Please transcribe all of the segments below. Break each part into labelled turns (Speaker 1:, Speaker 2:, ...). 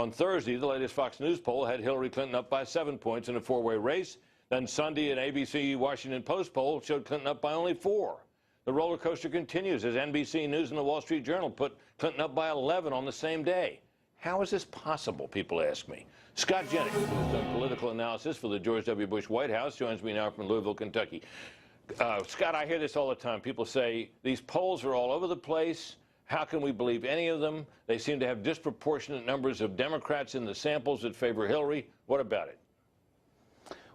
Speaker 1: On Thursday, the latest Fox News poll had Hillary Clinton up by 7 points in a four-way race. Then Sunday, an ABC Washington Post poll showed Clinton up by only 4. The roller coaster continues as NBC News and the Wall Street Journal put Clinton up by 11 on the same day. How is this possible, people ask me. Scott Jennings, who's done political analysis for the George W. Bush White House, joins me now from Louisville, Kentucky. Scott, I hear this all the time. People say these polls are all over the place. How can we believe any of them? They seem to have disproportionate numbers of Democrats in the samples that favor Hillary. What about it?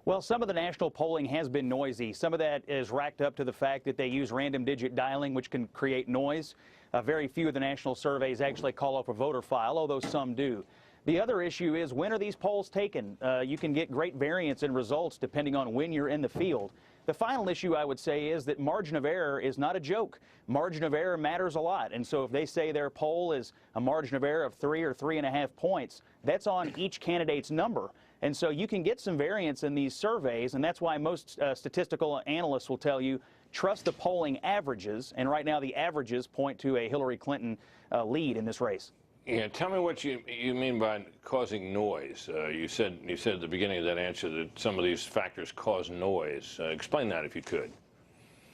Speaker 2: Well, some of the national polling has been noisy. Some of that is racked up to the fact that they use random digit dialing, which can create noise. Very few of the national surveys actually call up a voter file, although some do. The other issue is, when are these polls taken? You can get great variance in results depending on when you're in the field. The final issue, I would say, is that margin of error is not a joke. Margin of error matters a lot. And so if they say their poll is a margin of error of 3 or 3.5 points, that's on each candidate's number. And so you can get some variance in these surveys, and that's why most statistical analysts will tell you, trust the polling averages. And right now the averages point to a Hillary Clinton lead in this race.
Speaker 1: Yeah, tell me what you mean by causing noise. You said at the beginning of that answer that some of these factors cause noise. Explain that if you could.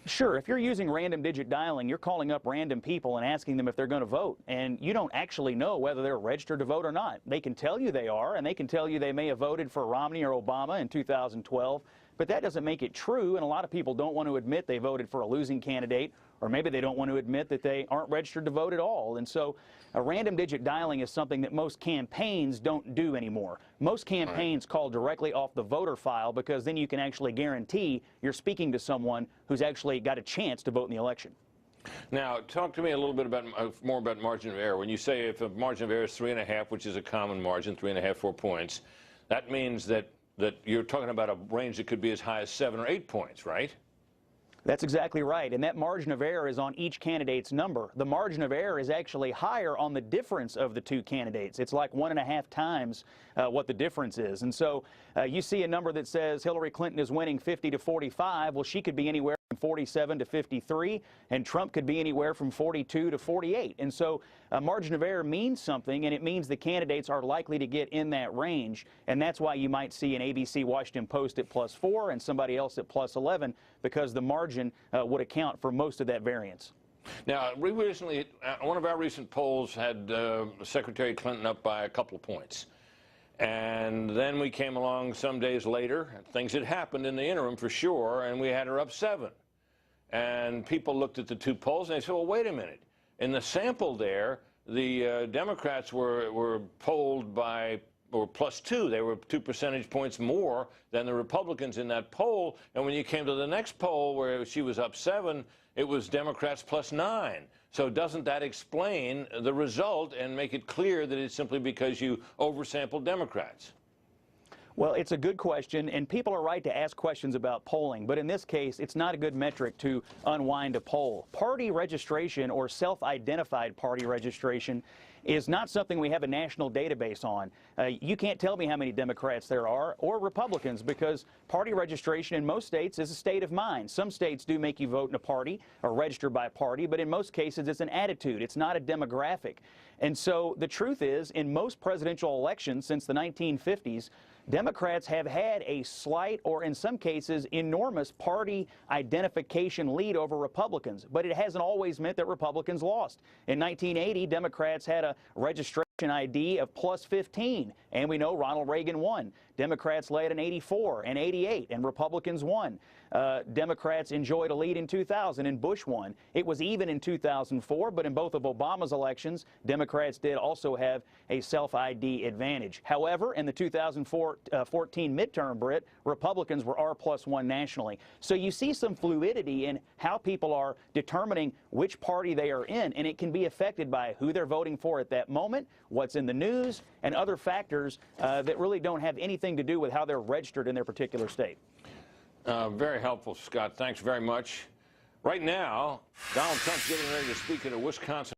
Speaker 2: Sure. If you're using random digit dialing, you're calling up random people and asking them if they're going to vote, and you don't actually know whether they're registered to vote or not. They can tell you they are, and they can tell you they may have voted for Romney or Obama in 2012, but that doesn't make it true, and a lot of people don't want to admit they voted for a losing candidate, or maybe they don't want to admit that they aren't registered to vote at all. And so random digit dialing is something that most campaigns don't do anymore. Most campaigns call directly off the voter file, because then you can actually guarantee you're speaking to someone who's actually got a chance to vote in the election.
Speaker 1: Now, talk to me a little bit about more about margin of error. When you say if a margin of error is 3.5, which is a common margin, 3.5, 4 points, that means that you're talking about a range that could be as high as 7 or 8 points, right?
Speaker 2: That's exactly right, and that margin of error is on each candidate's number. The margin of error is actually higher on the difference of the two candidates. It's like 1.5 times what the difference is. And so you see a number that says Hillary Clinton is winning 50 to 45. Well, she could be anywhere from 47 to 53, and Trump could be anywhere from 42 to 48. And so a margin of error means something, and it means the candidates are likely to get in that range. And that's why you might see an ABC Washington Post at +4 and somebody else at +11, because the margin would account for most of that variance.
Speaker 1: Now, we recently, one of our recent polls had Secretary Clinton up by a couple of points. And then we came along some days later, and things had happened in the interim for sure, and we had her up 7. And people looked at the two polls and they said, well, wait a minute. In the sample there, the Democrats were polled by +2. They were 2 percentage points more than the Republicans in that poll. And when you came to the next poll where she was up 7, it was Democrats +9. So doesn't that explain the result and make it clear that it's simply because you oversampled Democrats?
Speaker 2: Well, it's a good question, and people are right to ask questions about polling, but in this case, it's not a good metric to unwind a poll. Party registration, or self-identified party registration, is not something we have a national database on. You can't tell me how many Democrats there are or Republicans, because party registration in most states is a state of mind. Some states do make you vote in a party or register by party, but in most cases it's an attitude. It's not a demographic. And so the truth is, in most presidential elections since the 1950s, Democrats have had a slight, or in some cases enormous, party identification lead over Republicans, but it hasn't always meant that Republicans lost. In 1980, Democrats had a registration ID of +15, and we know Ronald Reagan won. Democrats led in 84 and 88, and Republicans won. Democrats enjoyed a lead in 2000, and Bush won. It was even in 2004, but in both of Obama's elections, Democrats did also have a self-ID advantage. However, in the 2014 midterm, Brit, Republicans were R+1 nationally. So you see some fluidity in how people are determining which party they are in, and it can be affected by who they're voting for at that moment, what's in the news, and other factors that really don't have anything to do with how they're registered in their particular state.
Speaker 1: Very helpful, Scott. Thanks very much. Right now, Donald Trump's getting ready to speak at a Wisconsin